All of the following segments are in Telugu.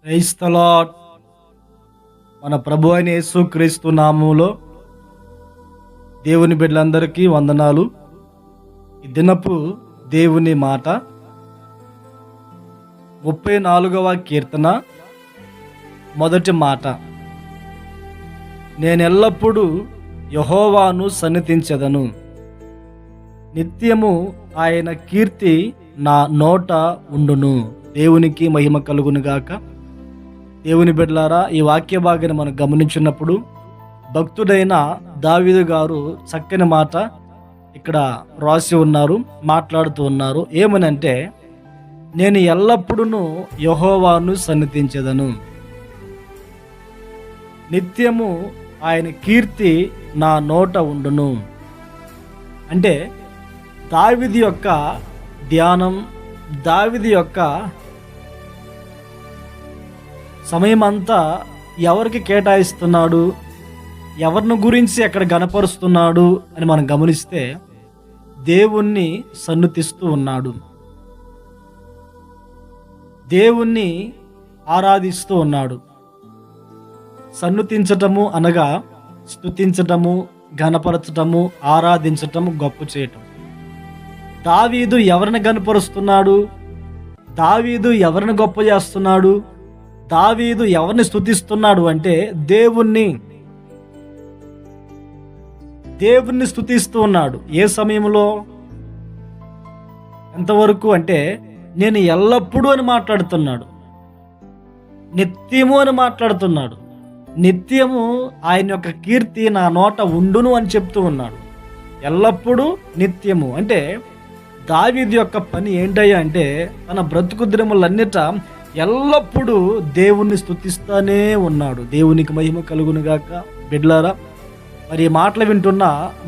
Praise the lord. మన ప్రభు అయిన యేసుక్రీస్తు నామములో దేవుని బిడ్డలందరికీ వందనాలు. ఈ దినపు దేవుని మాట 34వ కీర్తన మొదటి మాట. నేనెల్లప్పుడూ యెహోవాను సన్నిధించెదను, నిత్యము ఆయన కీర్తి నా నోట ఉండును. దేవునికి మహిమ కలుగును గాక. దేవుని బిడ్డలారా, ఈ వాక్య భాగాన్ని మనం గమనించినప్పుడు భక్తుడైన దావీదు గారు చక్కని మాట ఇక్కడ రాసి ఉన్నారు, మాట్లాడుతూ ఉన్నారు. ఏమనంటే, నేను ఎల్లప్పుడూ యెహోవాను సన్నిధించెదను, నిత్యము ఆయన కీర్తి నా నోట ఉండును. అంటే దావీదు యొక్క ధ్యానం, దావీదు యొక్క సమయం అంతా ఎవరికి కేటాయిస్తున్నాడు, ఎవరిని గురించి ఎక్కడ గణపరుస్తున్నాడు అని మనం గమనిస్తే దేవుణ్ణి సన్నుతిస్తూ ఉన్నాడు, దేవుణ్ణి ఆరాధిస్తూ ఉన్నాడు. సన్నుతించటము అనగా స్తుతించటము, గణపరచటము, ఆరాధించటము, గొప్ప చేయటం. దావీదు ఎవరిని గణపరుస్తున్నాడు? దావీదు ఎవరిని గొప్ప చేస్తున్నాడు? దావీదు ఎవరిని స్తుతిస్తున్నాడు అంటే దేవుణ్ణి స్తుతిస్తూ ఉన్నాడు. ఏ సమయంలో, ఎంతవరకు అంటే నేను ఎల్లప్పుడూ అని మాట్లాడుతున్నాడు, నిత్యము అని మాట్లాడుతున్నాడు. నిత్యము ఆయన యొక్క కీర్తి నా నోట ఉండును అని చెప్తూ ఉన్నాడు. ఎల్లప్పుడూ నిత్యము అంటే దావీదు యొక్క పని ఏంటయ్యా అంటే, తన బ్రతుకు దినములన్నిట ఎల్లప్పుడూ దేవుణ్ణి స్తుతిస్తానే ఉన్నాడు. దేవునికి మహిమ కలుగునుగాక. బిడ్లారా, మరి ఈ మాటలు వింటున్న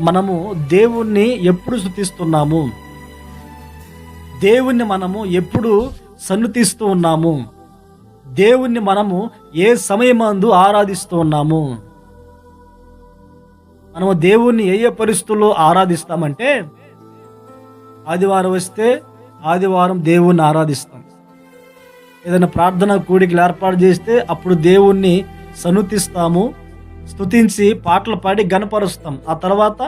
మనము దేవుణ్ణి ఎప్పుడు స్తుతిస్తున్నాము? దేవుణ్ణి మనము ఎప్పుడు సన్నుతిస్తూ ఉన్నాము? దేవుణ్ణి మనము ఏ సమయమందు ఆరాధిస్తూ ఉన్నాము? మనము దేవుణ్ణి ఏ పరిస్థితుల్లో ఆరాధిస్తామంటే, ఆదివారం వస్తే ఆదివారం దేవుణ్ణి ఆరాధిస్తాం. ఏదైనా ప్రార్థన కూడికలు ఏర్పాటు చేస్తే అప్పుడు దేవుణ్ణి సన్నుతిస్తాము, స్తుతించి పాటలు పాడి గణపరుస్తాం. ఆ తర్వాత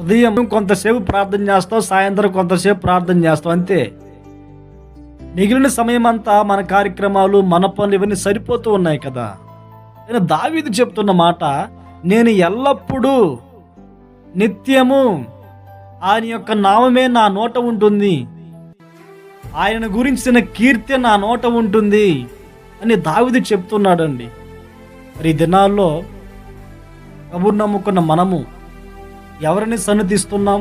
ఉదయం కొంతసేపు ప్రార్థన చేస్తాం, సాయంత్రం కొంతసేపు ప్రార్థన చేస్తాం, అంతే. మిగిలిన సమయం అంతా మన కార్యక్రమాలు, మన పనులు ఇవన్నీ సరిపోతూ ఉన్నాయి కదా. నేను దావీదు చెప్తున్న మాట, నేను ఎల్లప్పుడూ నిత్యము ఆయన యొక్క నామమే నా నోట ఉంటుంది, ఆయన గురించిన కీర్తి నా నోట ఉంటుంది అని దావీదు చెప్తున్నాడండి. మరి ఈ దినాల్లో ప్రభువుని నమ్ముకున్న మనము ఎవరిని సన్నిధిస్తున్నాం?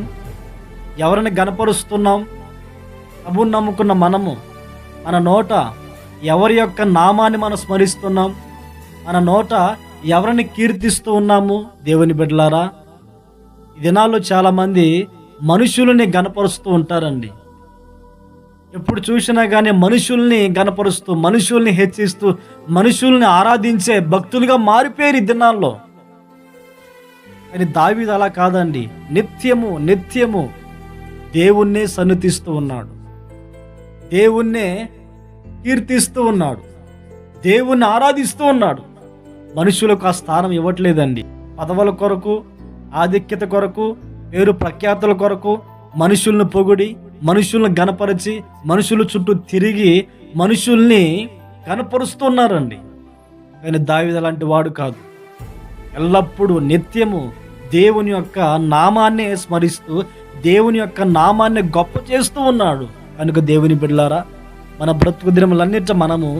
ఎవరిని గణపరుస్తున్నాం? ప్రభువుని నమ్ముకున్న మనము మన నోట ఎవరి యొక్క నామాన్ని మనం స్మరిస్తున్నాం? మన నోట ఎవరిని కీర్తిస్తూ ఉన్నాము? దేవుని బిడ్డలారా, ఈ దినాల్లో చాలామంది మనుషులని గణపరుస్తూ ఉంటారండి. ఎప్పుడు చూసినా కానీ మనుషుల్ని గణపరుస్తూ, మనుషుల్ని హెచ్చిస్తూ, మనుషుల్ని ఆరాధించే భక్తులుగా మారిపోయారు ఈ దినాల్లో. కానీ దావీదు అలా కాదండి. నిత్యము దేవుణ్ణే సన్నుతిస్తూ ఉన్నాడు, దేవుణ్ణే కీర్తిస్తూ ఉన్నాడు, దేవుణ్ణి ఆరాధిస్తూ ఉన్నాడు. మనుషులకు ఆ స్థానం ఇవ్వట్లేదండి. పదవుల కొరకు, ఆధిక్యత కొరకు, పేరు ప్రఖ్యాతుల కొరకు మనుషుల్ని పొగిడి, మనుషుల్ని గణపరిచి, మనుషుల చుట్టూ తిరిగి మనుషుల్ని గణపరుస్తున్నారండి. కానీ దావీదు అలాంటి వాడు కాదు. ఎల్లప్పుడూ నిత్యము దేవుని యొక్క నామాన్నే స్మరిస్తూ, దేవుని యొక్క నామాన్ని గొప్ప చేస్తూ ఉన్నాడు. కనుక దేవుని బిడ్డలారా, మన బ్రతుకు దినములన్నిట మనము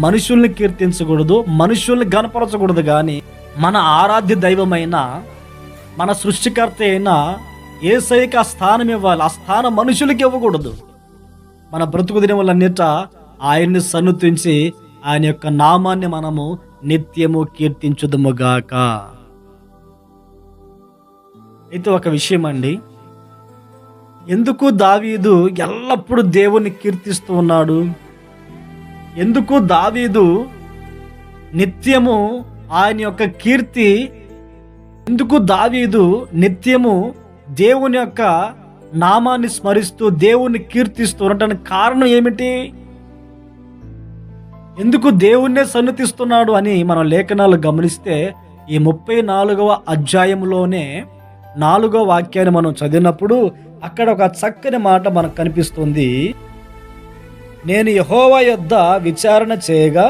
మనుషుల్ని కీర్తించకూడదు, మనుషుల్ని గణపరచకూడదు. కానీ మన ఆరాధ్య దైవమైన, మన సృష్టికర్త అయిన యేసయ్యకి ఆ స్థానం ఇవ్వాలి. ఆ స్థానం మనుషులకి ఇవ్వకూడదు. మన బ్రతుకు దినములన్నిట ఆయన్ని సన్నుతించి ఆయన యొక్క నామాన్ని మనము నిత్యము కీర్తించుదుముగాక. అయితే ఒక విషయం అండి, ఎందుకు దావీదు ఎల్లప్పుడూ దేవుణ్ణి కీర్తిస్తూ ఉన్నాడు? ఎందుకు దావీదు నిత్యము ఆయన యొక్క కీర్తి, ఎందుకు దావీదు నిత్యము దేవుని యొక్క నామాన్ని స్మరిస్తూ దేవుణ్ణి కీర్తిస్తూ ఉండటానికి కారణం ఏమిటి? ఎందుకు దేవుణ్ణే సన్నుతిస్తున్నాడు అని మనం లేఖనాలు గమనిస్తే ఈ 34వ అధ్యాయంలోనే 4వ వాక్యాన్ని మనం చదివినప్పుడు అక్కడ ఒక చక్కని మాట మనకు కనిపిస్తుంది. నేను యెహోవా యొద్ద విచారణ చేయగా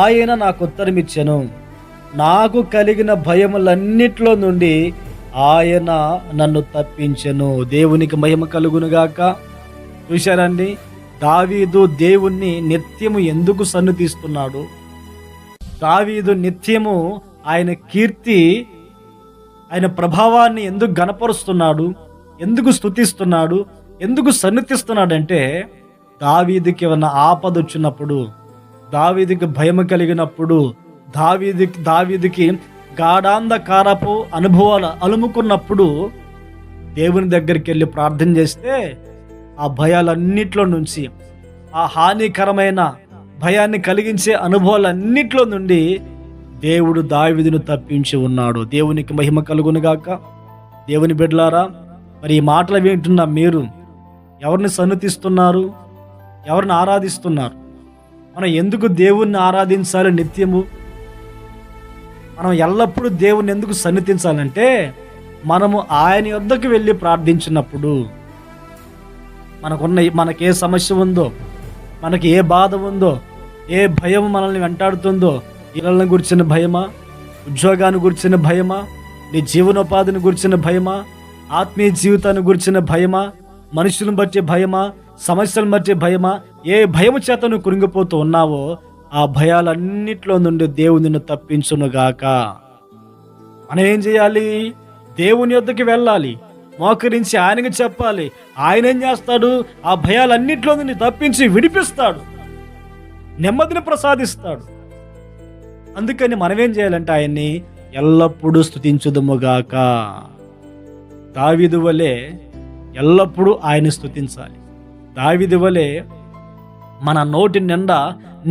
ఆయన నాకు ఉత్తరమిచ్చెను. నాకు కలిగిన భయములన్నిట్లో నుండి ఆయన నన్ను తప్పించెను. దేవునికి మహిమ కలుగునుగాక. చూశారండి, దావీదు దేవుణ్ణి నిత్యము ఎందుకు సన్నుతిస్తున్నాడు? దావీదు నిత్యము ఆయన కీర్తి, ఆయన ప్రభావాన్ని ఎందుకు గణపరుస్తున్నాడు? ఎందుకు స్తుతిస్తున్నాడు? ఎందుకు సన్నుతిస్తున్నాడంటే దావీదుకి ఏమన్నా ఆపద వచ్చినప్పుడు, దావీదుకి భయం కలిగినప్పుడు, దావీదుకి గాఢాంధకారపు అనుభవాలు అలుముకున్నప్పుడు దేవుని దగ్గరికి వెళ్ళి ప్రార్థన చేస్తే ఆ భయాలన్నిట్లో నుంచి, ఆ హానికరమైన భయాన్ని కలిగించే అనుభవాలన్నిట్లో నుండి దేవుడు దావీదును తప్పించి ఉన్నాడు. దేవునికి మహిమ కలుగునుగాక. దేవుని బిడ్డలారా, మరి ఈ మాటలు వింటున్న మీరు ఎవరిని సన్నుతిస్తున్నారు? ఎవరిని ఆరాధిస్తున్నారు? మనం ఎందుకు దేవుణ్ణి ఆరాధించాలి? నిత్యము మనం ఎల్లప్పుడూ దేవుణ్ణి ఎందుకు సన్నిధించాలంటే మనము ఆయన యొద్దకు వెళ్ళి ప్రార్థించినప్పుడు మనకే సమస్య ఉందో, మనకి ఏ బాధ ఉందో, ఏ భయం మనల్ని వెంటాడుతుందో, ఇళ్ళని గురించిన భయమా, ఉద్యోగాన్ని గురించిన భయమా, నీ జీవనోపాధిని గురించిన భయమా, ఆత్మీయ జీవితాన్ని గురించిన భయమా, మనుషులను బట్టి భయమా, సమస్యలను బట్టి భయమా, ఏ భయము చేత నువ్వు కృంగిపోతూ ఉన్నావో ఆ భయాలన్నిట్లో నుండి దేవుడు నిన్ను తప్పించునుగాక. మనం ఏం చేయాలి? దేవుని యొద్దకు వెళ్ళాలి, మోకరించి ఆయనకి చెప్పాలి. ఆయన ఏం చేస్తాడు? ఆ భయాలన్నిట్లో నుండి తప్పించి విడిపిస్తాడు, నెమ్మదిని ప్రసాదిస్తాడు. అందుకని మనమేం చేయాలంటే ఆయన్ని ఎల్లప్పుడూ స్తుతించుదుముగాక. దావీదు వలె ఎల్లప్పుడూ ఆయన్ని స్తుతించాలి. దావీదు వలె మన నోటి నిండా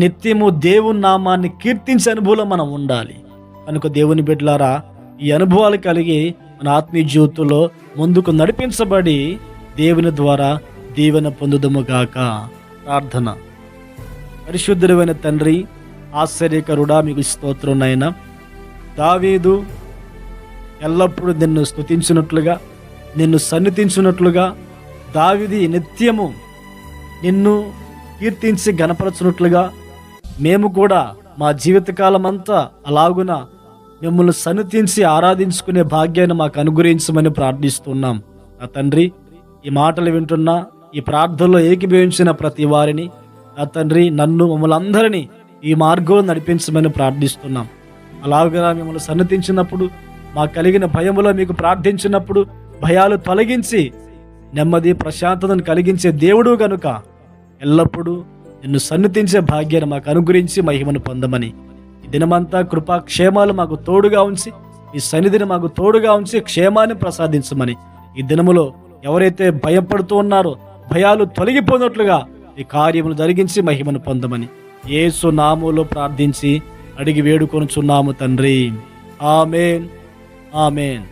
నిత్యము దేవుని నామాన్ని కీర్తించే అనుభవం మనం ఉండాలి. కనుక దేవుని బిడ్డలారా, ఈ అనుభవాలు కలిగి మన ఆత్మీయ జీవితంలో ముందుకు నడిపించబడి దేవుని ద్వారా దీవెన పొందుదుముగాక. ప్రార్థన. పరిశుద్ధుడైన తండ్రి, ఆశ్చర్యకరుడా, మీకు స్తోత్రం నాయనా. దావీదు ఎల్లప్పుడూ నిన్ను స్తుతించినట్లుగా, నిన్ను సన్నిధించినట్లుగా, దావీదు నిత్యము నిన్ను కీర్తించి గణపరచున్నట్లుగా మేము కూడా మా జీవితకాలం అంతా అలాగున మిమ్మల్ని సన్నిధించి ఆరాధించుకునే భాగ్యాన్ని మాకు అనుగ్రహించమని ప్రార్థిస్తున్నాం. నా తండ్రి, ఈ మాటలు వింటున్నా, ఈ ప్రార్థనలో ఏకీభవించిన ప్రతి వారిని, నా తండ్రి, నన్ను, మమ్మల్ని అందరినీ ఈ మార్గంలో నడిపించమని ప్రార్థిస్తున్నాం. అలాగా మిమ్మల్ని సన్నిధించినప్పుడు, మాకు కలిగిన భయములో మీకు ప్రార్థించినప్పుడు భయాలు తొలగించి నెమ్మది ప్రశాంతతను కలిగించే దేవుడు గనుక ఎల్లప్పుడూ నిన్ను సన్నిధించే భాగ్యాన్ని మాకు అనుగ్రహించి మహిమను పొందమని, ఈ దినమంతా కృపా క్షేమాలు మాకు తోడుగా ఉంచి, ఈ సన్నిధిని మాకు తోడుగా ఉంచి క్షేమాన్ని ప్రసాదించమని, ఈ దినములో ఎవరైతే భయపడుతూ ఉన్నారో భయాలు తొలగిపోయినట్లుగా ఈ కార్యములు జరిగించి మహిమను పొందమని యేసు నామములో ప్రార్థించి అడిగి వేడుకొనుచున్నాము తండ్రి. ఆమేన్, ఆమేన్.